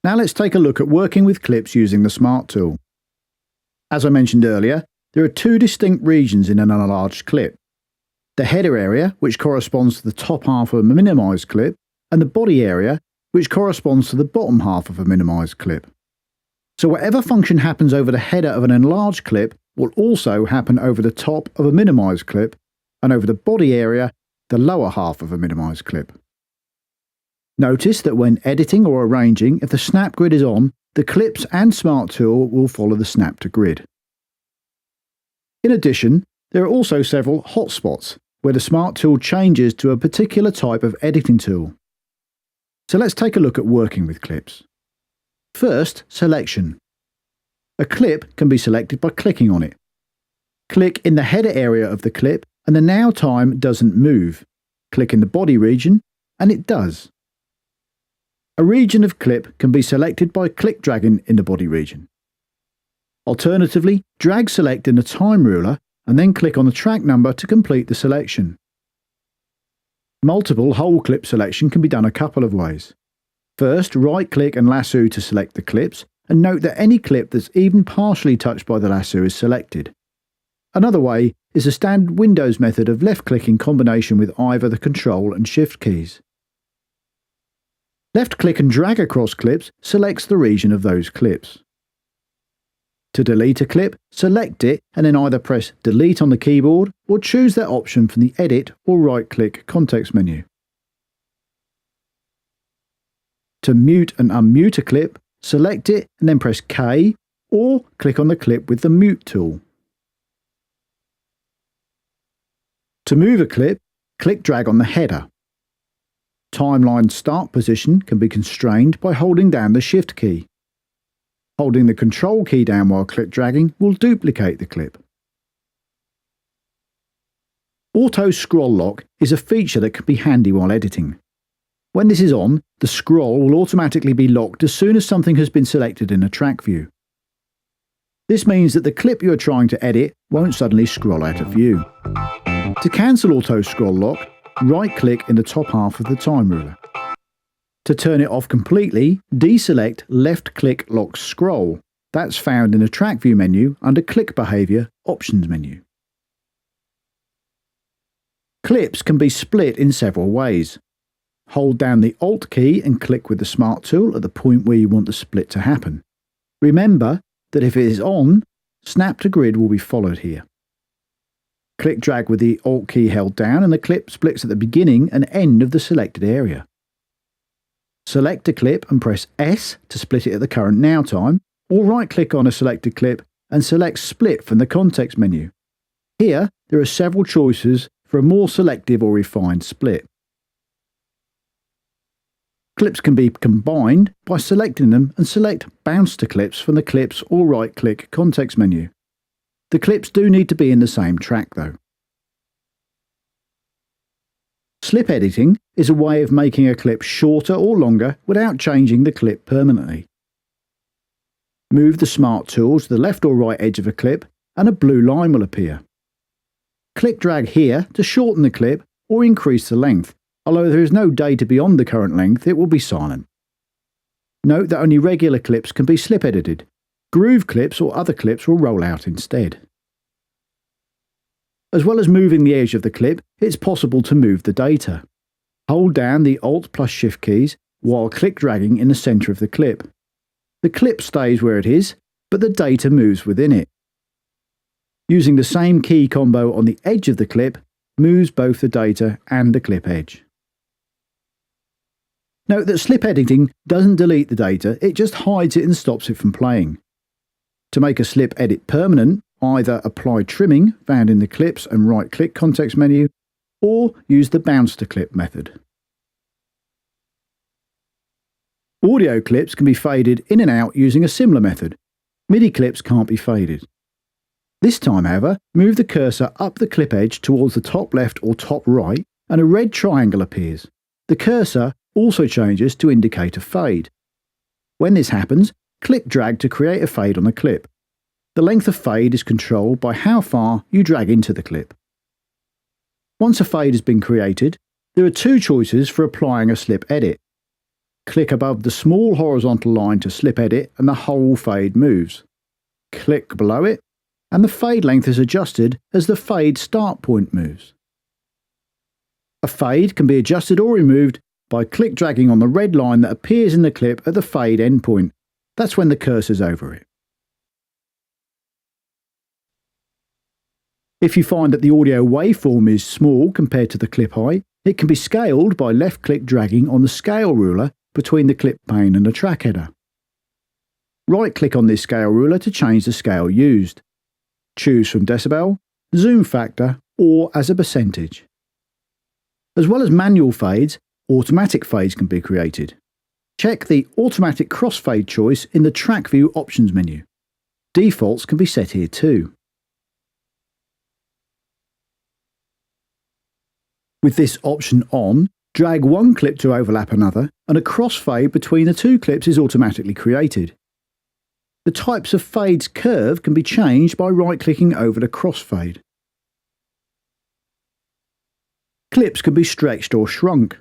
Now let's take a look at working with clips using the Smart tool. As I mentioned earlier, there are two distinct regions in an enlarged clip. The header area, which corresponds to the top half of a minimised clip, and the body area, which corresponds to the bottom half of a minimised clip. So whatever function happens over the header of an enlarged clip will also happen over the top of a minimised clip, and over the body area, the lower half of a minimised clip. Notice that when editing or arranging, if the snap grid is on, the clips and Smart tool will follow the snap to grid. In addition, there are also several hotspots where the Smart tool changes to a particular type of editing tool. So let's take a look at working with clips. First, selection. A clip can be selected by clicking on it. Click in the header area of the clip and the now time doesn't move. Click in the body region and it does. A region of clip can be selected by click dragging in the body region. Alternatively, drag select in the time ruler and then click on the track number to complete the selection. Multiple whole clip selection can be done a couple of ways. First, right-click and lasso to select the clips, and note that any clip that's even partially touched by the lasso is selected. Another way is the standard Windows method of left-click in combination with either the Control and Shift keys. Left-click and drag across clips selects the region of those clips. To delete a clip, select it and then either press Delete on the keyboard or choose that option from the Edit or right-click context menu. To mute and unmute a clip, select it and then press K or click on the clip with the Mute tool. To move a clip, click drag on the header. Timeline start position can be constrained by holding down the Shift key. Holding the Control key down while click dragging will duplicate the clip. Auto scroll lock is a feature that can be handy while editing. When this is on, the scroll will automatically be locked as soon as something has been selected in a track view. This means that the clip you are trying to edit won't suddenly scroll out of view. To cancel auto scroll lock, right-click in the top half of the time ruler. To turn it off completely, deselect left-click lock scroll. That's found in the track view menu under Click Behavior Options menu. Clips can be split in several ways. Hold down the Alt key and click with the Smart tool at the point where you want the split to happen. Remember that if it is on, snap to grid will be followed here. Click drag with the Alt key held down and the clip splits at the beginning and end of the selected area. Select a clip and press S to split it at the current now time, or right-click on a selected clip and select Split from the context menu. Here, there are several choices for a more selective or refined split. Clips can be combined by selecting them and select Bounce to Clips from the Clips or right-click context menu. The clips do need to be in the same track though. Slip editing is a way of making a clip shorter or longer without changing the clip permanently. Move the Smart tool to the left or right edge of a clip and a blue line will appear. Click drag here to shorten the clip or increase the length. Although there is no data beyond the current length, it will be silent. Note that only regular clips can be slip edited. Groove clips or other clips will roll out instead. As well as moving the edge of the clip, it's possible to move the data. Hold down the Alt plus Shift keys while click dragging in the centre of the clip. The clip stays where it is, but the data moves within it. Using the same key combo on the edge of the clip moves both the data and the clip edge. Note that slip editing doesn't delete the data, it just hides it and stops it from playing. To make a slip edit permanent, either apply trimming found in the Clips and right-click context menu, or use the Bounce to Clip method. Audio clips can be faded in and out using a similar method. MIDI clips can't be faded. This time, however, move the cursor up the clip edge towards the top left or top right, and a red triangle appears. The cursor also changes to indicate a fade. When this happens, click drag to create a fade on the clip. The length of fade is controlled by how far you drag into the clip. Once a fade has been created, there are two choices for applying a slip edit. Click above the small horizontal line to slip edit and the whole fade moves. Click below it and the fade length is adjusted as the fade start point moves. A fade can be adjusted or removed by click dragging on the red line that appears in the clip at the fade endpoint. That's when the cursor's over it. If you find that the audio waveform is small compared to the clip height, it can be scaled by left-click dragging on the scale ruler between the clip pane and the track header. Right-click on this scale ruler to change the scale used. Choose from decibel, zoom factor, or as a percentage. As well as manual fades, automatic fades can be created. Check the automatic crossfade choice in the track view options menu. Defaults can be set here too. With this option on, drag one clip to overlap another and a crossfade between the two clips is automatically created. The types of fades curve can be changed by right-clicking over the crossfade. Clips can be stretched or shrunk.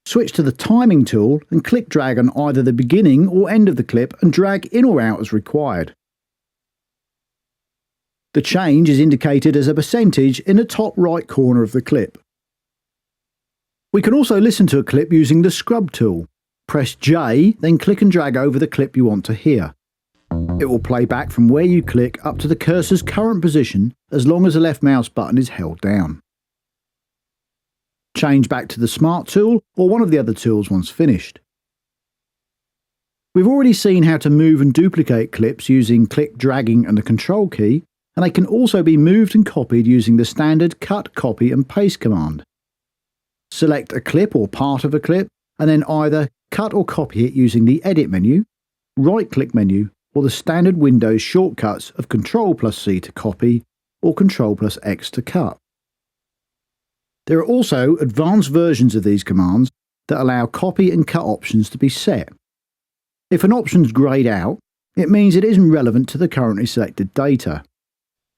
Switch to the timing tool and click drag on either the beginning or end of the clip and drag in or out as required. The change is indicated as a percentage in the top right corner of the clip. We can also listen to a clip using the scrub tool. Press J, then click and drag over the clip you want to hear. It will play back from where you click up to the cursor's current position as long as the left mouse button is held down. Change back to the Smart tool or one of the other tools once finished. We've already seen how to move and duplicate clips using click dragging and the Control key, and they can also be moved and copied using the standard cut, copy and paste command. Select a clip or part of a clip and then either cut or copy it using the Edit menu, right-click menu, or the standard Windows shortcuts of Ctrl+C to copy or Ctrl+X to cut. There are also advanced versions of these commands that allow copy and cut options to be set. If an option's greyed out, it means it isn't relevant to the currently selected data.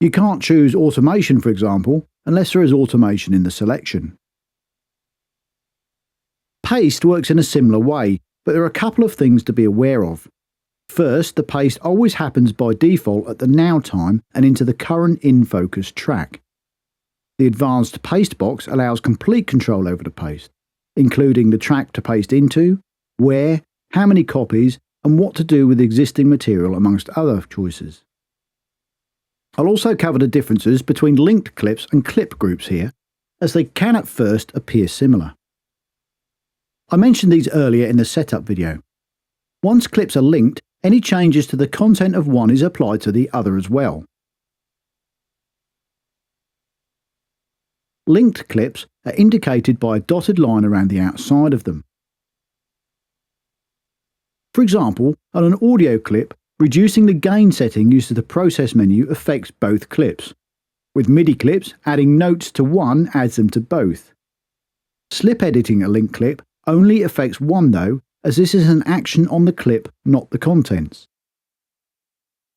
You can't choose automation, for example, unless there is automation in the selection. Paste works in a similar way, but there are a couple of things to be aware of. First, the paste always happens by default at the now time and into the current in-focus track. The advanced paste box allows complete control over the paste, including the track to paste into, where, how many copies, and what to do with existing material amongst other choices. I'll also cover the differences between linked clips and clip groups here, as they can at first appear similar. I mentioned these earlier in the setup video. Once clips are linked, any changes to the content of one is applied to the other as well. Linked clips are indicated by a dotted line around the outside of them. For example, on an audio clip, reducing the gain setting used to the process menu affects both clips. With MIDI clips, adding notes to one adds them to both. Slip editing a linked clip only affects one though, as this is an action on the clip, not the contents.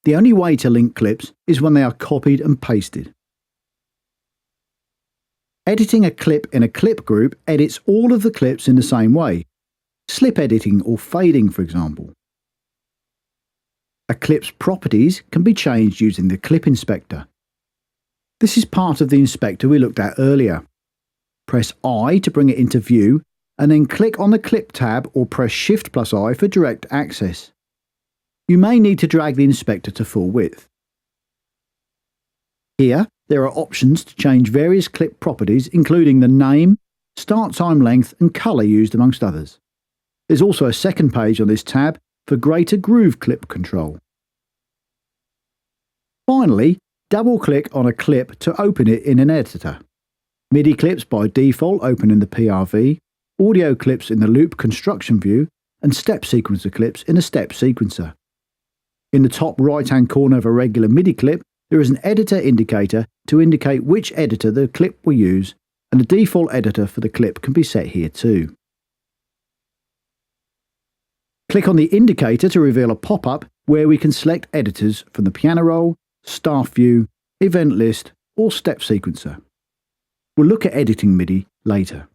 The only way to link clips is when they are copied and pasted. Editing a clip in a clip group edits all of the clips in the same way. Slip editing or fading, for example. A clip's properties can be changed using the clip inspector. This is part of the inspector we looked at earlier. Press I to bring it into view and then click on the Clip tab or press Shift+I for direct access. You may need to drag the inspector to full width. Here, there are options to change various clip properties including the name, start time length and colour used amongst others. There's also a second page on this tab for greater groove clip control. Finally, double-click on a clip to open it in an editor. MIDI clips by default open in the PRV, audio clips in the loop construction view, and step sequencer clips in a step sequencer. In the top right-hand corner of a regular MIDI clip, there is an editor indicator to indicate which editor the clip will use, and the default editor for the clip can be set here too. Click on the indicator to reveal a pop-up where we can select editors from the piano roll, staff view, event list, or step sequencer. We'll look at editing MIDI later.